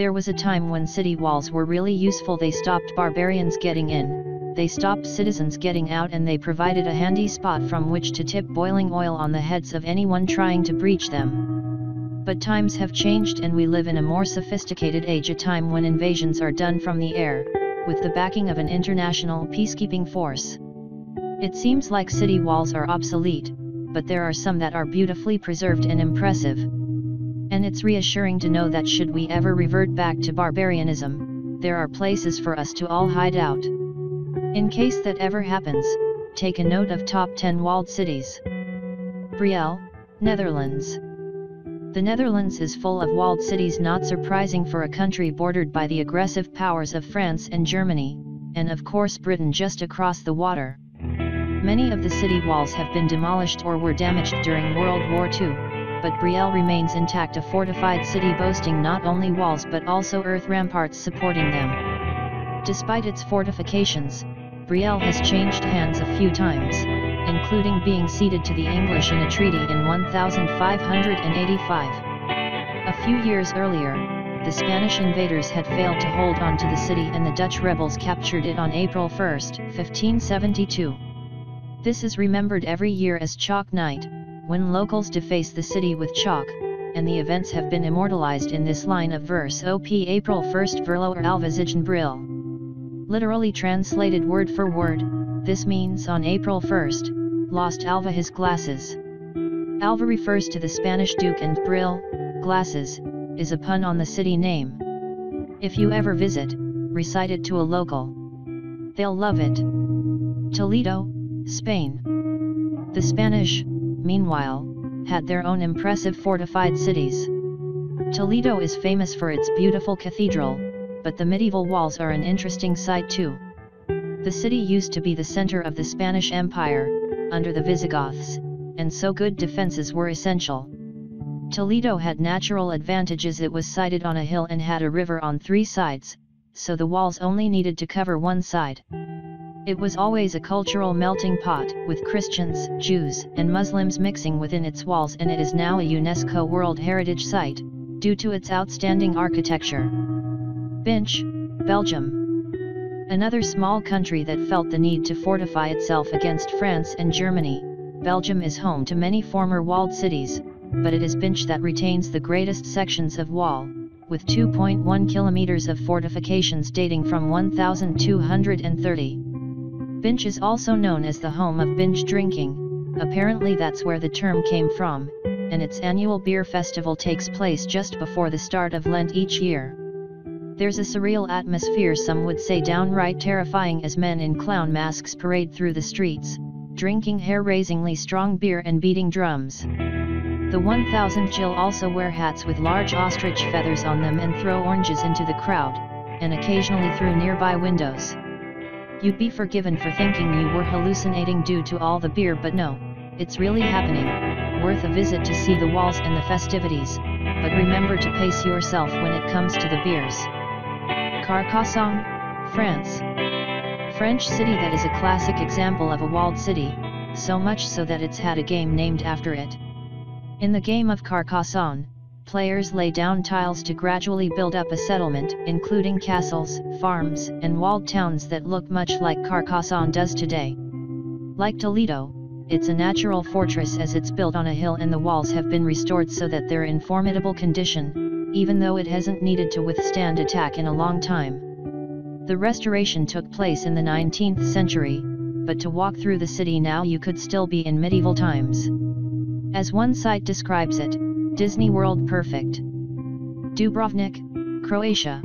There was a time when city walls were really useful. They stopped barbarians getting in, they stopped citizens getting out, and they provided a handy spot from which to tip boiling oil on the heads of anyone trying to breach them. But times have changed and we live in a more sophisticated age, a time when invasions are done from the air, with the backing of an international peacekeeping force. It seems like city walls are obsolete, but there are some that are beautifully preserved and impressive. And it's reassuring to know that should we ever revert back to barbarianism, there are places for us to all hide out. In case that ever happens, take a note of top 10 walled cities. Brill, Netherlands. The Netherlands is full of walled cities, not surprising for a country bordered by the aggressive powers of France and Germany, and of course Britain just across the water. Many of the city walls have been demolished or were damaged during World War II. But Brill remains intact, a fortified city boasting not only walls but also earth ramparts supporting them. Despite its fortifications, Brill has changed hands a few times, including being ceded to the English in a treaty in 1585. A few years earlier, the Spanish invaders had failed to hold on to the city and the Dutch rebels captured it on April 1, 1572. This is remembered every year as Chalk Night, when locals deface the city with chalk, and the events have been immortalized in this line of verse: Op April 1st verloor Alva zijn bril. Literally translated word for word, this means on April 1st, lost Alva his glasses. Alva refers to the Spanish Duke and Brill, glasses, is a pun on the city name. If you ever visit, recite it to a local. They'll love it. Toledo, Spain. The Spanish, meanwhile, had their own impressive fortified cities. Toledo is famous for its beautiful cathedral, but the medieval walls are an interesting sight too. The city used to be the center of the Spanish Empire, under the Visigoths, and so good defenses were essential. Toledo had natural advantages. It was sited on a hill and had a river on 3 sides, so the walls only needed to cover one side. It was always a cultural melting pot, with Christians, Jews, and Muslims mixing within its walls, and it is now a UNESCO World Heritage Site, due to its outstanding architecture. Binche, Belgium. Another small country that felt the need to fortify itself against France and Germany, Belgium is home to many former walled cities, but it is Binche that retains the greatest sections of wall, with 2.1 kilometers of fortifications dating from 1230. Binche is also known as the home of binge drinking. Apparently that's where the term came from, and its annual beer festival takes place just before the start of Lent each year. There's a surreal atmosphere, some would say downright terrifying, as men in clown masks parade through the streets, drinking hair-raisingly strong beer and beating drums. The 1000 Jill also wear hats with large ostrich feathers on them and throw oranges into the crowd, and occasionally through nearby windows. You'd be forgiven for thinking you were hallucinating due to all the beer, but no, it's really happening. Worth a visit to see the walls and the festivities, but remember to pace yourself when it comes to the beers. Carcassonne, France. French city that is a classic example of a walled city, so much so that it's had a game named after it. In the game of Carcassonne, players lay down tiles to gradually build up a settlement, including castles, farms, and walled towns that look much like Carcassonne does today. Like Toledo, it's a natural fortress as it's built on a hill, and the walls have been restored so that they're in formidable condition, even though it hasn't needed to withstand attack in a long time. The restoration took place in the 19th century, but to walk through the city now you could still be in medieval times. As one site describes it, Disney World perfect. Dubrovnik, Croatia.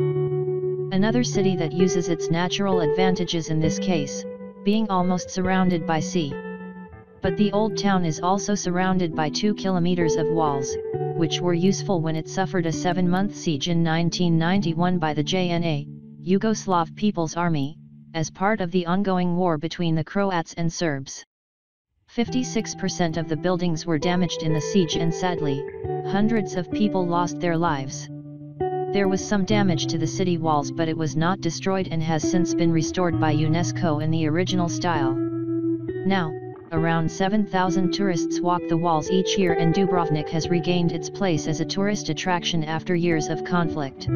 Another city that uses its natural advantages, in this case, being almost surrounded by sea. But the old town is also surrounded by 2 kilometers of walls, which were useful when it suffered a 7-month siege in 1991 by the JNA, Yugoslav People's Army, as part of the ongoing war between the Croats and Serbs. 56% of the buildings were damaged in the siege, and sadly, hundreds of people lost their lives. There was some damage to the city walls, but it was not destroyed and has since been restored by UNESCO in the original style. Now, around 7,000 tourists walk the walls each year, and Dubrovnik has regained its place as a tourist attraction after years of conflict.